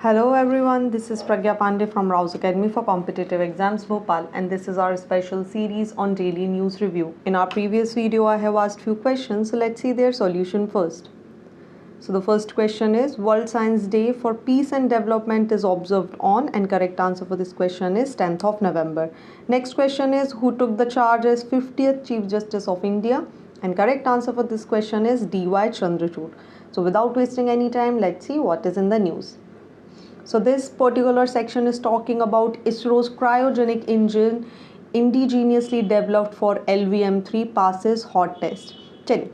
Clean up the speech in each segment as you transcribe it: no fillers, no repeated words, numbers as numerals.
Hello everyone, this is Pragya Pandey from Rouse Academy for Competitive Exams Bhopal, and this is our special series on daily news review. In our previous video I have asked few questions, so let's see their solution first. So the first question is, World Science Day for Peace and Development is observed on, and correct answer for this question is 10th of November. Next question is, who took the charge as 50th Chief Justice of India? And correct answer for this question is D.Y. Chandrachud. So without wasting any time, let's see what is in the news. So this particular section is talking about ISRO's cryogenic engine indigenously developed for LVM-3 passes hot test. चलिए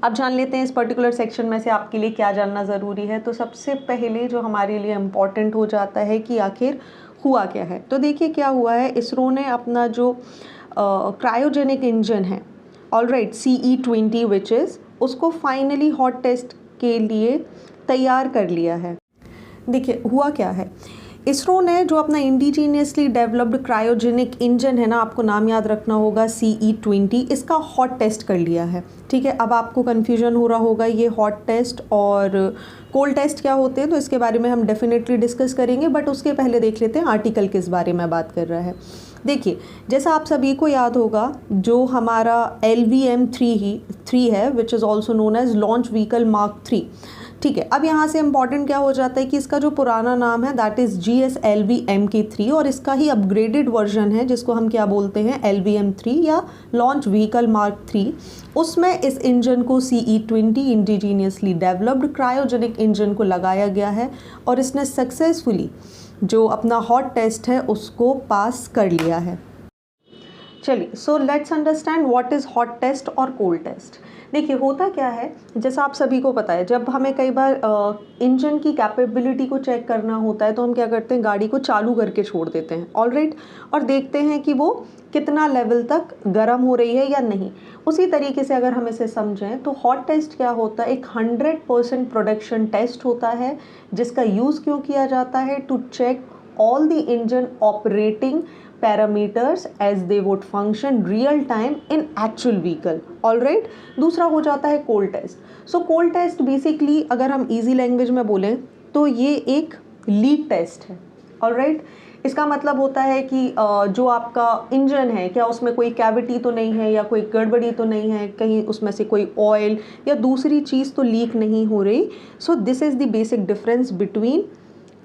अब जान लेते हैं इस particular section में से आपके लिए क्या जानना ज़रूरी है। तो सबसे पहले जो हमारे लिए इम्पॉर्टेंट हो जाता है कि आखिर हुआ क्या है। तो देखिए क्या हुआ है, इसरो ने अपना जो क्रायोजेनिक इंजन है ऑलराइट CE-20 विच इज़ उसको फाइनली हॉट टेस्ट के लिए तैयार कर लिया है। देखिए हुआ क्या है, इसरो ने जो अपना इंडिजीनियसली डेवलप्ड क्रायोजेनिक इंजन है ना, आपको नाम याद रखना होगा CE-20, इसका हॉट टेस्ट कर लिया है। ठीक है, अब आपको कन्फ्यूजन हो रहा होगा ये हॉट टेस्ट और कोल्ड टेस्ट क्या होते हैं, तो इसके बारे में हम डेफिनेटली डिस्कस करेंगे, बट उसके पहले देख लेते हैं आर्टिकल किस बारे में बात कर रहा है। देखिए जैसा आप सभी को याद होगा, जो हमारा LVM-3 है which is also known as launch vehicle mark 3। ठीक है, अब यहाँ से इम्पॉर्टेंट क्या हो जाता है कि इसका जो पुराना नाम है दैट इज़ GSLV Mk3 और इसका ही अपग्रेडेड वर्जन है जिसको हम क्या बोलते हैं LVM-3 या लॉन्च व्हीकल मार्क 3। उसमें इस इंजन को CE-20 indigenously developed cryogenic engine को लगाया गया है और इसने सक्सेसफुली जो अपना हॉट टेस्ट है उसको पास कर लिया है। चलिए so let's understand what is hot test और कोल्ड टेस्ट। देखिए होता क्या है, जैसा आप सभी को पता है, जब हमें कई बार इंजन की कैपेबिलिटी को चेक करना होता है तो हम क्या करते हैं, गाड़ी को चालू करके छोड़ देते हैं ऑलराइट, और देखते हैं कि वो कितना लेवल तक गर्म हो रही है या नहीं। उसी तरीके से अगर हम इसे समझें तो हॉट टेस्ट क्या होता है, एक 100% प्रोडक्शन टेस्ट होता है जिसका यूज़ क्यों किया जाता है, to check all the engine operating parameters as they would function real time in actual vehicle. Alright, दूसरा हो जाता है cold test. So cold test basically अगर हम इजी लैंग्वेज में बोलें तो ये एक लीक टेस्ट है। ऑलराइट, इसका मतलब होता है कि जो आपका इंजन है क्या उसमें कोई कैविटी तो नहीं है या कोई गड़बड़ी तो नहीं है, कहीं उसमें से कोई ऑयल या दूसरी चीज़ तो लीक नहीं हो रही। So this is the basic difference between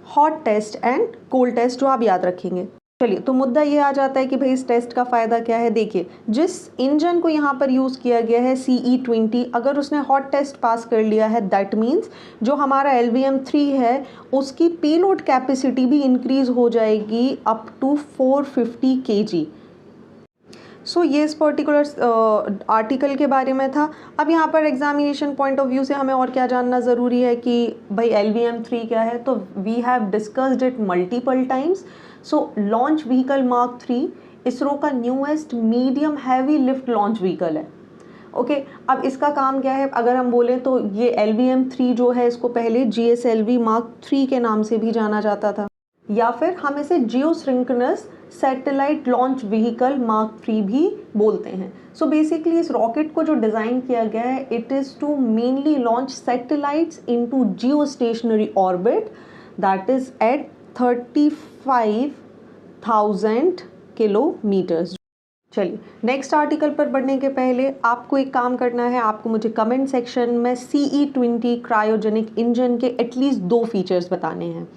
hot test and cold test, जो आप याद रखेंगे। चलिए तो मुद्दा ये आ जाता है कि भाई इस टेस्ट का फ़ायदा क्या है। देखिए जिस इंजन को यहाँ पर यूज़ किया गया है CE-20, अगर उसने हॉट टेस्ट पास कर लिया है दैट मीन्स जो हमारा LVM-3 है उसकी पेलोड कैपेसिटी भी इंक्रीज़ हो जाएगी अप टू 450 kg। सो ये इस पर्टिकुलर आर्टिकल के बारे में था। अब यहाँ पर एग्जामिनेशन पॉइंट ऑफ व्यू से हमें और क्या जानना ज़रूरी है कि भाई LVM-3 क्या है, तो we have discussed it multiple times. So launch vehicle mark 3 ISRO का newest medium heavy lift launch vehicle है। ओके, अब इसका काम क्या है, अगर हम बोलें तो ये LVM-3 जो है इसको पहले GSLV मार्क 3 के नाम से भी जाना जाता था, या फिर हम इसे geosynchronous satellite launch vehicle mark 3 भी बोलते हैं। सो बेसिकली इस रॉकेट को जो डिज़ाइन किया गया है it is to mainly launch satellites into geostationary orbit that is at 35,000 kilometres. चलिए नेक्स्ट आर्टिकल पर बढ़ने के पहले आपको एक काम करना है, आपको मुझे कमेंट सेक्शन में CE-20 क्रायोजेनिक इंजन के एटलीस्ट 2 फीचर्स बताने हैं।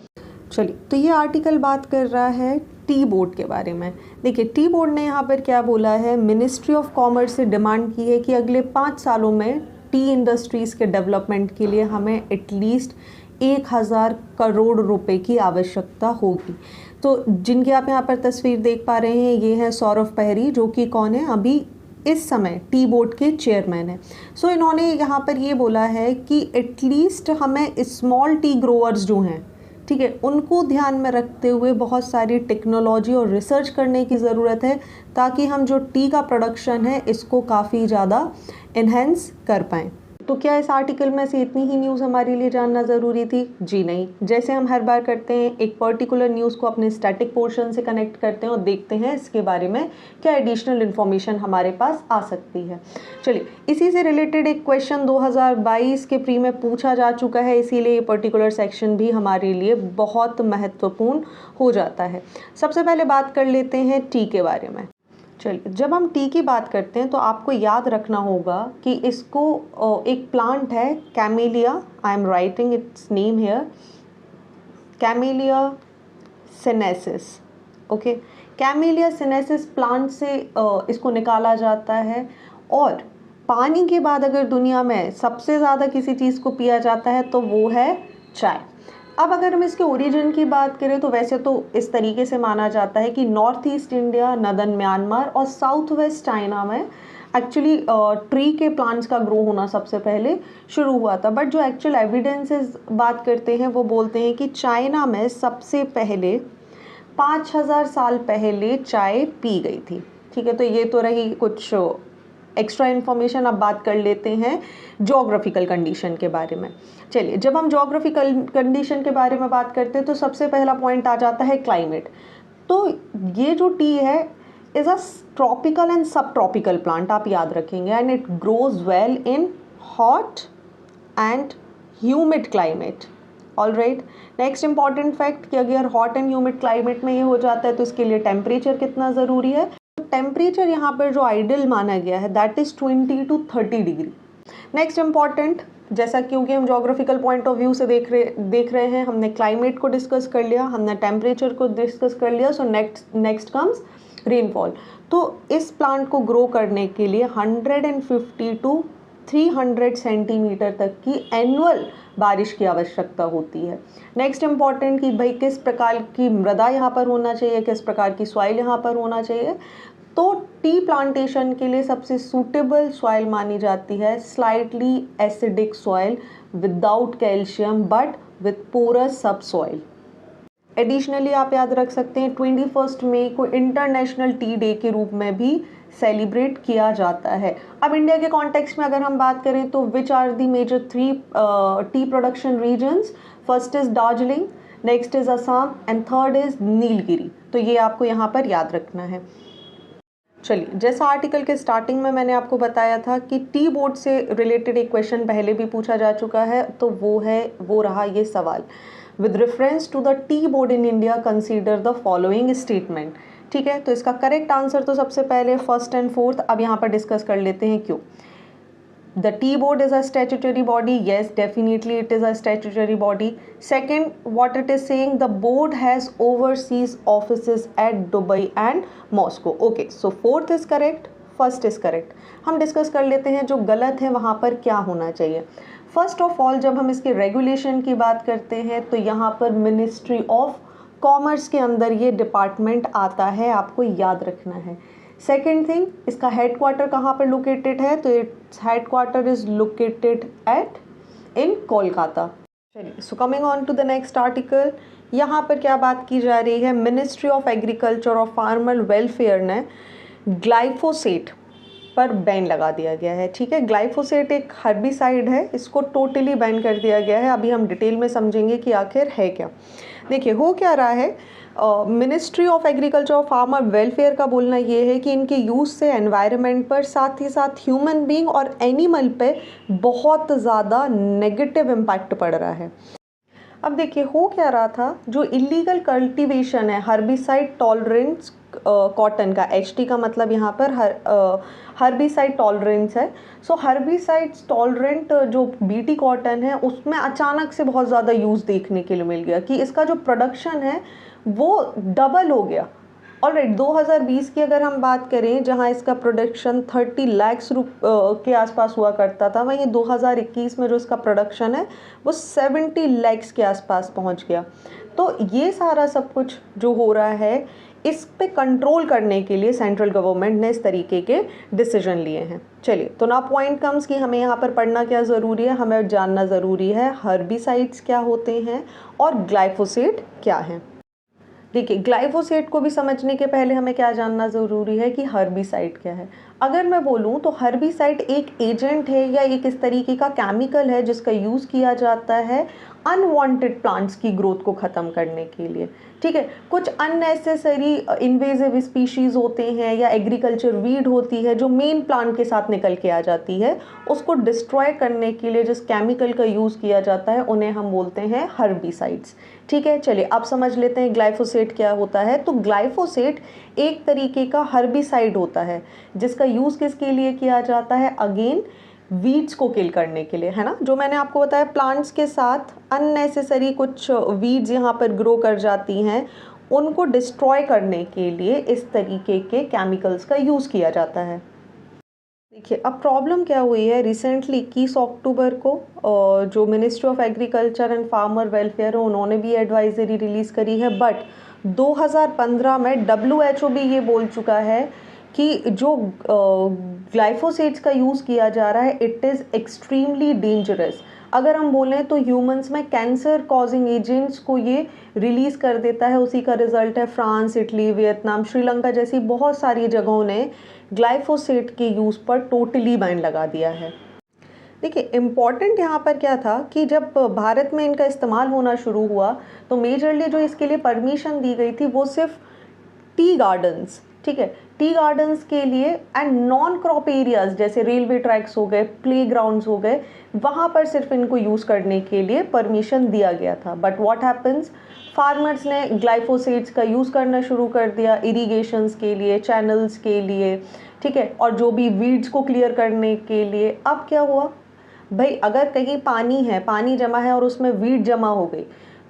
चलिए तो ये आर्टिकल बात कर रहा है टी बोर्ड के बारे में। देखिए टी बोर्ड ने यहाँ पर क्या बोला है, मिनिस्ट्री ऑफ कॉमर्स से डिमांड की है कि अगले 5 सालों में टी इंडस्ट्रीज़ के डेवलपमेंट के लिए हमें एटलीस्ट 1000 करोड़ रुपए की आवश्यकता होगी। तो जिनकी आप यहाँ पर तस्वीर देख पा रहे हैं ये हैं सौरभ पहरी, जो कि कौन है, अभी इस समय टी बोर्ड के चेयरमैन हैं। सो इन्होंने यहाँ पर ये बोला है कि एटलीस्ट हमें स्मॉल टी ग्रोअर्स जो हैं, ठीक है, उनको ध्यान में रखते हुए बहुत सारी टेक्नोलॉजी और रिसर्च करने की ज़रूरत है ताकि हम जो टी का प्रोडक्शन है इसको काफ़ी ज़्यादा इन्हेंस कर पाएँ। तो क्या इस आर्टिकल में से इतनी ही न्यूज़ हमारे लिए जानना ज़रूरी थी? जी नहीं। जैसे हम हर बार करते हैं, एक पर्टिकुलर न्यूज़ को अपने स्टैटिक पोर्शन से कनेक्ट करते हैं और देखते हैं इसके बारे में क्या एडिशनल इन्फॉर्मेशन हमारे पास आ सकती है। चलिए, इसी से रिलेटेड एक क्वेश्चन 2022 के प्री में पूछा जा चुका है, इसीलिए ये पर्टिकुलर सेक्शन भी हमारे लिए बहुत महत्वपूर्ण हो जाता है। सबसे पहले बात कर लेते हैं टी के बारे में। चलिए, जब हम टी की बात करते हैं तो आपको याद रखना होगा कि इसको एक प्लांट है camellia, I am writing it's name here, camellia sinensis. Okay, camellia sinensis plant से इसको निकाला जाता है। और पानी के बाद अगर दुनिया में सबसे ज़्यादा किसी चीज़ को पिया जाता है तो वो है चाय। अब अगर हम इसके ओरिजिन की बात करें तो वैसे तो इस तरीके से माना जाता है कि north east India, northern Myanmar और साउथ वेस्ट चाइना में एक्चुअली ट्री के प्लांट्स का ग्रो होना सबसे पहले शुरू हुआ था। बट जो एक्चुअल एविडेंसेस बात करते हैं वो बोलते हैं कि चाइना में सबसे पहले 5000 साल पहले चाय पी गई थी। ठीक है, तो ये तो रही कुछ एक्स्ट्रा इन्फॉर्मेशन। अब बात कर लेते हैं जोग्राफिकल कंडीशन के बारे में। चलिए, जब हम जोग्राफिकल कंडीशन के बारे में बात करते हैं तो सबसे पहला पॉइंट आ जाता है क्लाइमेट। तो ये जो टी है इज अ ट्रॉपिकल एंड सब ट्रॉपिकल प्लांट, आप याद रखेंगे, and it grows well in hot and humid climate. All right, next important fact कि अगर हॉट एंड ह्यूमिड क्लाइमेट में ये हो जाता है तो इसके लिए टेम्परेचर कितना ज़रूरी है? टेम्परेचर यहाँ पर जो आइडियल माना गया है that is 20 to 30 degree. Next important, जैसा क्योंकि हम जोग्राफिकल पॉइंट ऑफ व्यू से देख रहे हैं, हमने क्लाइमेट को डिस्कस कर लिया, हमने टेम्परेचर को डिस्कस कर लिया, सो नेक्स्ट कम्स रेनफॉल। तो इस प्लांट को ग्रो करने के लिए 150 to 300 सेंटीमीटर तक की एनुअल बारिश की आवश्यकता होती है। नेक्स्ट इम्पॉर्टेंट कि भाई किस प्रकार की मृदा यहाँ पर होना चाहिए, किस प्रकार की सॉइल यहाँ पर होना चाहिए। तो टी प्लांटेशन के लिए सबसे सूटेबल सॉइल मानी जाती है slightly acidic soil without calcium but with porous subsoil. Additionally आप याद रख सकते हैं 21 मई को इंटरनेशनल टी डे के रूप में भी सेलिब्रेट किया जाता है। अब इंडिया के कॉन्टेक्स्ट में अगर हम बात करें तो which are the major 3 tea production regions? First is Darjeeling, next is Assam and third is Nilgiri. तो ये आपको यहाँ पर याद रखना है। चलिए, जैसा आर्टिकल के स्टार्टिंग में मैंने आपको बताया था कि टी बोर्ड से रिलेटेड एक क्वेश्चन पहले भी पूछा जा चुका है, तो वो रहा ये सवाल, with reference to the tea board in India consider the following statement. ठीक है, तो इसका करेक्ट आंसर तो सबसे पहले फर्स्ट एंड फोर्थ, अब यहाँ पर डिस्कस कर लेते हैं क्यों। The tea board is a statutory body. Yes, definitely it is a statutory body. Second, what it is saying, the board has overseas offices at Dubai and Moscow. Okay, so fourth is correct, first is correct. हम discuss कर लेते हैं जो गलत है वहाँ पर क्या होना चाहिए। फर्स्ट ऑफ ऑल, जब हम इसके रेगुलेशन की बात करते हैं तो यहाँ पर मिनिस्ट्री ऑफ कॉमर्स के अंदर ये डिपार्टमेंट आता है, आपको याद रखना है। सेकेंड थिंग, इसका हेडक्वार्टर कहाँ पर लोकेटेड है? तो its headquarter is located in Kolkata. चलिए, so coming on to the next article, यहाँ पर क्या बात की जा रही है? मिनिस्ट्री ऑफ एग्रीकल्चर और फार्मर वेलफेयर ने ग्लाइफोसेट पर बैन लगा दिया गया है। ठीक है, ग्लाइफोसेट एक हर्बिसाइड है, इसको टोटली बैन कर दिया गया है। अभी हम डिटेल में समझेंगे कि आखिर है क्या। देखिए, हो क्या रहा है, मिनिस्ट्री ऑफ एग्रीकल्चर और फार्मर वेलफेयर का बोलना ये है कि इनके यूज़ से एनवायरनमेंट पर, साथ ही साथ ह्यूमन बीइंग और एनिमल पे बहुत ज़्यादा नेगेटिव इम्पैक्ट पड़ रहा है। अब देखिए, हो क्या रहा था, जो इलीगल कल्टीवेशन है हर्बिसाइड टॉलरेंस कॉटन का, HT का मतलब यहाँ पर हर्बिसाइड टॉलरेंस है। सो हर्बिसाइड टॉलरेंट जो BT कॉटन है उसमें अचानक से बहुत ज़्यादा यूज़ देखने के लिए मिल गया कि इसका जो प्रोडक्शन है वो डबल हो गया। ऑलराइट, 2020 की अगर हम बात करें जहां इसका प्रोडक्शन 30 लाख के आसपास हुआ करता था, वहीं 2021 में जो इसका प्रोडक्शन है वो 70 लाख के आसपास पहुंच गया। तो ये सारा सब कुछ जो हो रहा है, इस पे कंट्रोल करने के लिए सेंट्रल गवर्नमेंट ने इस तरीके के डिसीजन लिए हैं। चलिए, तो ना पॉइंट कम्स कि हमें यहाँ पर पढ़ना क्या ज़रूरी है, हमें जानना ज़रूरी है हर्बिसाइड्स क्या होते हैं और ग्लाइफोसेट क्या है। देखिए, ग्लाइफोसेट को भी समझने के पहले हमें क्या जानना ज़रूरी है कि हर्बिसाइड क्या है। अगर मैं बोलूँ तो हर्बिसाइड एक एजेंट है या एक इस तरीके का केमिकल है जिसका यूज़ किया जाता है अनवांटेड प्लांट्स की ग्रोथ को ख़त्म करने के लिए। ठीक है, कुछ अननेसेसरी इन्वेजिव स्पीशीज़ होते हैं या एग्रीकल्चर वीड होती है जो मेन प्लांट के साथ निकल के आ जाती है, उसको डिस्ट्रॉय करने के लिए जिस केमिकल का यूज़ किया जाता है उन्हें हम बोलते हैं हर्बिसाइड्स। ठीक है, चलिए अब समझ लेते हैं ग्लाइफोसेट क्या होता है। तो ग्लाइफोसेट एक तरीके का हर्बिसाइड होता है जिसका यूज़ किसके लिए किया जाता है, अगेन वीड्स को किल करने के लिए, है ना। जो मैंने आपको बताया प्लांट्स के साथ अननेसेसरी कुछ वीड्स यहाँ पर ग्रो कर जाती हैं, उनको डिस्ट्रॉय करने के लिए इस तरीके के केमिकल्स का यूज़ किया जाता है। देखिए अब प्रॉब्लम क्या हुई है, रिसेंटली 21 अक्टूबर को जो ministry of agriculture and farmer welfare है उन्होंने भी एडवाइजरी रिलीज़ करी है, बट 2015 में WHO भी ये बोल चुका है कि जो ग्लाइफोसेट्स का यूज़ किया जा रहा है इट इज़ एक्सट्रीमली डेंजरस। अगर हम बोलें तो ह्यूमंस में कैंसर कॉजिंग एजेंट्स को ये रिलीज़ कर देता है। उसी का रिजल्ट है फ्रांस, इटली, वियतनाम, श्रीलंका जैसी बहुत सारी जगहों ने ग्लाइफोसेट के यूज़ पर टोटली बैन लगा दिया है। देखिए इम्पॉर्टेंट यहाँ पर क्या था कि जब भारत में इनका इस्तेमाल होना शुरू हुआ तो मेजरली जो इसके लिए परमिशन दी गई थी वो सिर्फ टी गार्डन्स, ठीक है, टी गार्डन्स के लिए एंड नॉन क्रॉप एरियाज जैसे रेलवे ट्रैक्स हो गए, प्लेग्राउंड्स हो गए, वहाँ पर सिर्फ इनको यूज़ करने के लिए परमिशन दिया गया था। बट व्हाट हैपन्स, फार्मर्स ने ग्लाइफोसेट्स का यूज़ करना शुरू कर दिया इरिगेशंस के लिए, चैनल्स के लिए, ठीक है, और जो भी वीड्स को क्लियर करने के लिए। अब क्या हुआ भाई, अगर कहीं पानी है, पानी जमा है और उसमें वीड जमा हो गई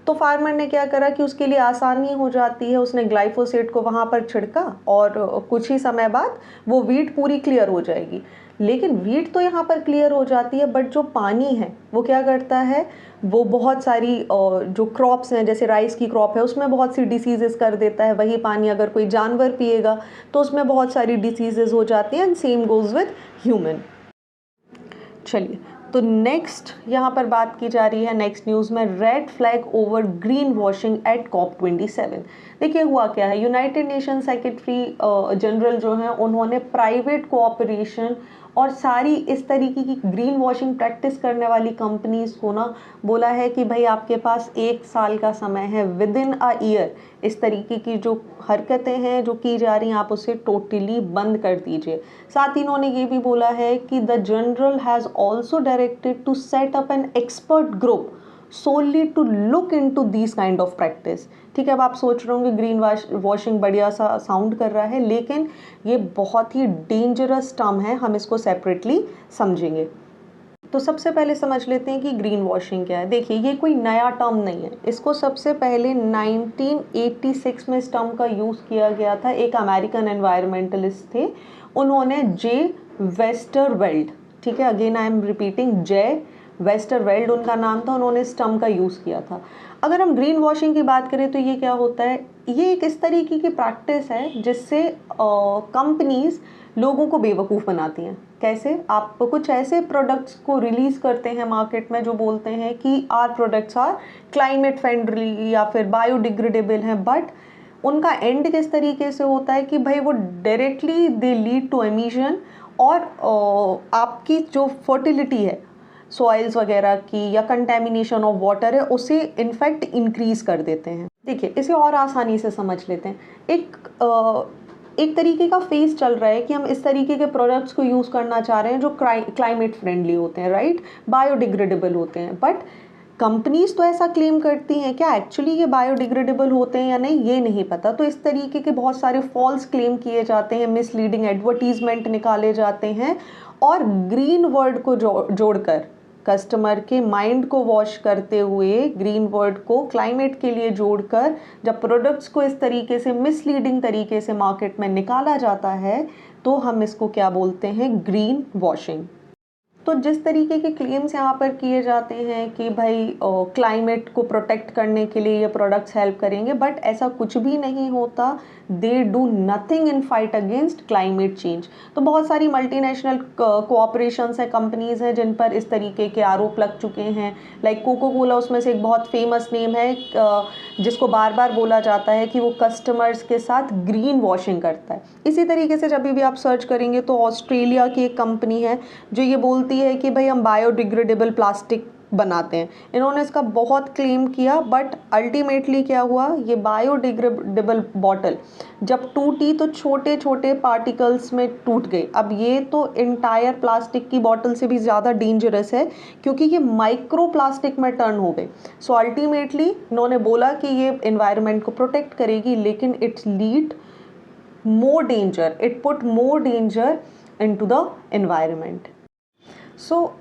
तो फार्मर ने क्या करा कि उसके लिए आसानी हो जाती है, उसने ग्लाइफोसेट को वहाँ पर छिड़का और कुछ ही समय बाद वो वीड पूरी क्लियर हो जाएगी। लेकिन वीड तो यहाँ पर क्लियर हो जाती है बट जो पानी है वो क्या करता है, वो बहुत सारी जो क्रॉप्स हैं जैसे राइस की क्रॉप है उसमें बहुत सी डिसीजेस कर देता है। वही पानी अगर कोई जानवर पिएगा तो उसमें बहुत सारी डिसीजेस हो जाती हैं and same goes with human. चलिए तो नेक्स्ट यहाँ पर बात की जा रही है नेक्स्ट न्यूज़ में, red flag over greenwashing at COP27। देखिए हुआ क्या है, यूनाइटेड नेशन सेक्रेटरी जनरल जो हैं उन्होंने प्राइवेट कोऑपरेशन और सारी इस तरीके की ग्रीन वॉशिंग प्रैक्टिस करने वाली कंपनीज को ना बोला है कि भाई आपके पास 1 साल का समय है, विद इन अ ईयर इस तरीके की जो हरकतें हैं जो की जा रही हैं आप उसे टोटली बंद कर दीजिए। साथ ही इन्होंने ये भी बोला है कि the general has also directed to set up an expert group solely to look into these kind of practice। ठीक है, अब आप सोच रहे होंगे ग्रीन वॉशिंग बढ़िया सा साउंड कर रहा है, लेकिन ये बहुत ही डेंजरस टर्म है, हम इसको सेपरेटली समझेंगे। तो सबसे पहले समझ लेते हैं कि ग्रीन वॉशिंग क्या है। देखिए ये कोई नया टर्म नहीं है, इसको सबसे पहले 1986 में इस टर्म का यूज़ किया गया था। एक अमेरिकन एनवायरमेंटलिस्ट थे, उन्होंने जे वेस्टरवेल्ड, ठीक है, अगेन आई एम रिपीटिंग, जे वेस्टरवेल्ड उनका नाम था, उन्होंने इस टर्म का यूज़ किया था। अगर हम ग्रीन वॉशिंग की बात करें तो ये क्या होता है, ये एक इस तरीके की प्रैक्टिस है जिससे कंपनीज लोगों को बेवकूफ़ बनाती हैं। कैसे, आप कुछ ऐसे प्रोडक्ट्स को रिलीज़ करते हैं मार्केट में जो बोलते हैं कि our products are climate friendly या फिर बायोडिग्रेडेबल हैं, बट उनका एंड किस तरीके से होता है कि भाई वो directly they lead to emission और आपकी जो फर्टिलिटी है सॉइल्स वगैरह की या कंटेमिनेशन ऑफ वाटर है उसे इनफैक्ट इंक्रीज़ कर देते हैं। देखिए इसे और आसानी से समझ लेते हैं, एक तरीके का फेज चल रहा है कि हम इस तरीके के प्रोडक्ट्स को यूज़ करना चाह रहे हैं जो क्लाइमेट फ्रेंडली होते हैं, राइट, बायोडिग्रेडेबल होते हैं, बट कंपनीज तो ऐसा क्लेम करती हैं, क्या एक्चुअली ये बायोडिग्रेडेबल होते हैं या नहीं ये नहीं पता। तो इस तरीके के बहुत सारे फॉल्स क्लेम किए जाते हैं, मिसलीडिंग एडवर्टीजमेंट निकाले जाते हैं और ग्रीन वर्ड को जोड़कर कस्टमर के माइंड को वॉश करते हुए ग्रीन वर्ड को क्लाइमेट के लिए जोड़कर जब प्रोडक्ट्स को इस तरीके से मिसलीडिंग तरीके से मार्केट में निकाला जाता है तो हम इसको क्या बोलते हैं, ग्रीन वॉशिंग। तो जिस तरीके के क्लेम्स यहाँ पर किए जाते हैं कि भाई क्लाइमेट को प्रोटेक्ट करने के लिए ये प्रोडक्ट्स हेल्प करेंगे, बट ऐसा कुछ भी नहीं होता। They do nothing in fight against climate change. तो बहुत सारी मल्टीनेशनल कोऑपरेशंस हैं, कंपनीज हैं जिन पर इस तरीके के आरोप लग चुके हैं, लाइक कोको कोला उसमें से एक बहुत फेमस नेम है जिसको बार बार बोला जाता है कि वो कस्टमर्स के साथ ग्रीन वॉशिंग करता है। इसी तरीके से जब भी आप सर्च करेंगे तो ऑस्ट्रेलिया की एक कंपनी है जो ये बोलती है कि भाई हम बायोडिग्रेडेबल प्लास्टिक बनाते हैं। इन्होंने इसका बहुत क्लेम किया, बट अल्टीमेटली क्या हुआ, ये बायोडिग्रेडेबल बॉटल जब टूटी तो छोटे छोटे पार्टिकल्स में टूट गई। अब ये तो इंटायर प्लास्टिक की बॉटल से भी ज़्यादा डेंजरस है क्योंकि ये माइक्रो प्लास्टिक में टर्न हो गई। सो अल्टीमेटली इन्होंने बोला कि ये एनवायरनमेंट को प्रोटेक्ट करेगी, लेकिन it's lead more danger, it put more danger into the environment.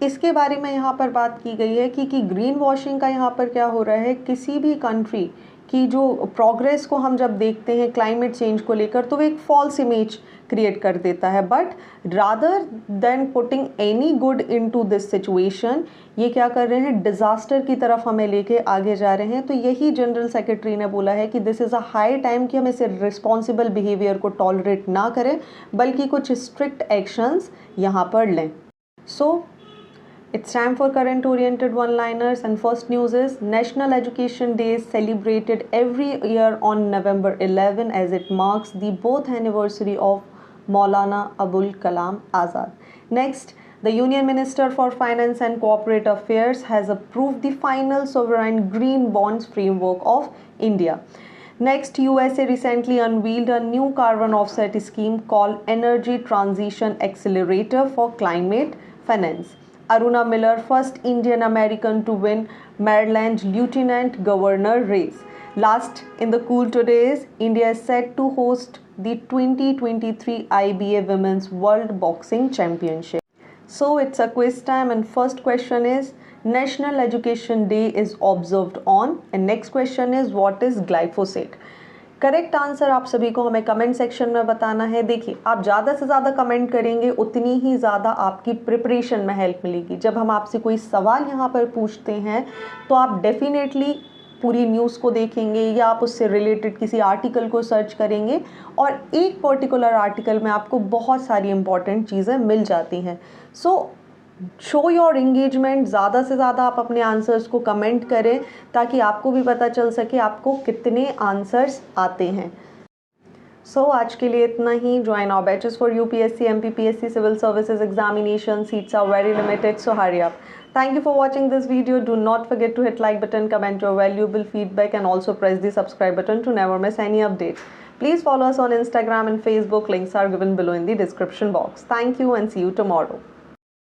इसके बारे में यहाँ पर बात की गई है कि ग्रीन वॉशिंग का यहाँ पर क्या हो रहा है, किसी भी कंट्री की जो प्रोग्रेस को हम जब देखते हैं क्लाइमेट चेंज को लेकर तो वो एक फॉल्स इमेज क्रिएट कर देता है। But rather than putting any good into this situation, ये क्या कर रहे हैं, डिज़ास्टर की तरफ हमें लेके आगे जा रहे हैं। तो यही जनरल सेक्रेटरी ने बोला है कि this is a high time कि हम इसे रिस्पॉन्सिबल बिहेवियर को टॉलरेट ना करें, बल्कि कुछ स्ट्रिक्ट एक्शंस यहाँ पर लें। It's time for current oriented one-liners, and first news is National Education Day is celebrated every year on November 11 as it marks the birth anniversary of Maulana Abul Kalam Azad. Next, the Union Minister for Finance and Corporate Affairs has approved the final sovereign green bonds framework of India. Next, USA recently unveiled a new carbon offset scheme called Energy Transition Accelerator for Climate Finance. Aruna Miller, first Indian American to win Maryland Lieutenant Governor race. Last in the cool today is India is set to host the 2023 IBA Women's World Boxing Championship. So it's a quiz time, and first question is National Education Day is observed on, and next question is what is glyphosate? Correct answer आप सभी को हमें comment section में बताना है। देखिए, आप ज़्यादा से ज़्यादा कमेंट करेंगे उतनी ही ज़्यादा आपकी प्रिपरेशन में हेल्प मिलेगी। जब हम आपसे कोई सवाल यहाँ पर पूछते हैं तो आप डेफिनेटली पूरी न्यूज़ को देखेंगे या आप उससे रिलेटेड किसी आर्टिकल को सर्च करेंगे, और एक पर्टिकुलर आर्टिकल में आपको बहुत सारी इंपॉर्टेंट चीज़ें मिल जाती हैं। शो योर इंगेजमेंट, ज़्यादा से ज़्यादा आप अपने आंसर्स को कमेंट करें ताकि आपको भी पता चल सके आपको कितने आंसर्स आते हैं। आज के लिए इतना ही। Join our batches for UPSC, MPPSC, civil services examination, seats are very limited, so hurry up. Thank you for watching this video. Do not forget to hit like button, comment your valuable feedback, and also press the subscribe button to never miss any update. Please follow us on Instagram and Facebook. Links are given below in the description box. Thank you and see you tomorrow.